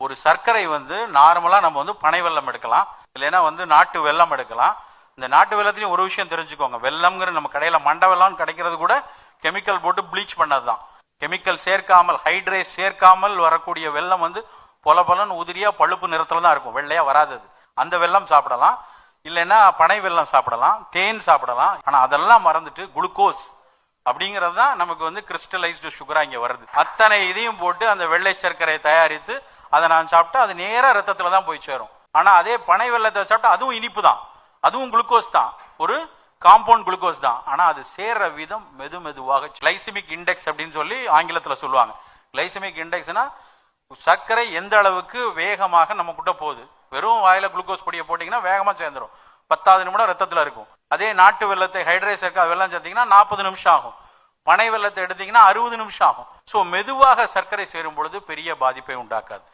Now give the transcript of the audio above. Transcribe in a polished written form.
ஒரு சர்க்கரை நார்மலா நம்ம பனை வெல்லம் எடுக்கலாம், இல்லைன்னா நாட்டு வெல்லம் எடுக்கலாம். இந்த நாட்டு வெல்லத்திலையும் ஒரு விஷயம் தெரிஞ்சுக்கோங்க, வெல்லம்ங்கிற நம்ம கடையில மண்டை வெல்லம் கிடைக்கிறது கூட கெமிக்கல் போட்டு ப்ளீச் பண்ணதுதான். கெமிக்கல் சேர்க்காமல், ஹைட்ரேட் சேர்க்காமல் வரக்கூடிய வெல்லம் பொல பொலன்னு உதிரியா பழுப்பு நிறத்துல தான் இருக்கும், வெள்ளையா வராது. அந்த வெல்லம் சாப்பிடலாம், இல்லைன்னா பனை வெல்லம் சாப்பிடலாம், தேன் சாப்பிடலாம். ஆனா அதெல்லாம் மறந்துட்டு குளுக்கோஸ் அப்படிங்கிறது தான் நமக்கு கிறிஸ்டலைஸ்டு சுகரா இங்க வருது. அத்தனை இதையும் போட்டு அந்த வெள்ளை சர்க்கரையை தயாரித்து அதை நான் சாப்பிட்டா அது நேரா ரத்தத்துல தான் போய் சேரும். ஆனா அதே பனை வெல்லத்தை சாப்பிட்டா அதுவும் இனிப்பு தான், அதுவும் குளுக்கோஸ் தான், ஒரு காம்பவுண்ட் குளுக்கோஸ் தான். ஆனா அது சேர்ற விதம் மெது மெதுவாக. கிளைசமிக் இண்டெக்ஸ் அப்படின்னு சொல்லி ஆங்கிலத்துல சொல்லுவாங்க. கிளைசமிக் இண்டெக்ஸ்னா சர்க்கரை எந்த அளவுக்கு வேகமாக நம்ம கிட்ட போகுது. வெறும் வாயில குளுக்கோஸ் பொடியை போட்டீங்கன்னா வேகமா சேர்ந்துடும், 10 நிமிடம் ரத்தத்துல இருக்கும். அதே நாட்டு வெல்லத்தை ஹைட்ரேட் சர்க்கரை வெல்லம் சேர்த்தீங்கன்னா 40 நிமிஷம் ஆகும். பனை வெல்லத்தை எடுத்தீங்கன்னா 60 நிமிஷம் ஆகும். சோ மெதுவாக சர்க்கரை சேரும் பொழுது பெரிய பாதிப்பை உண்டாக்காது.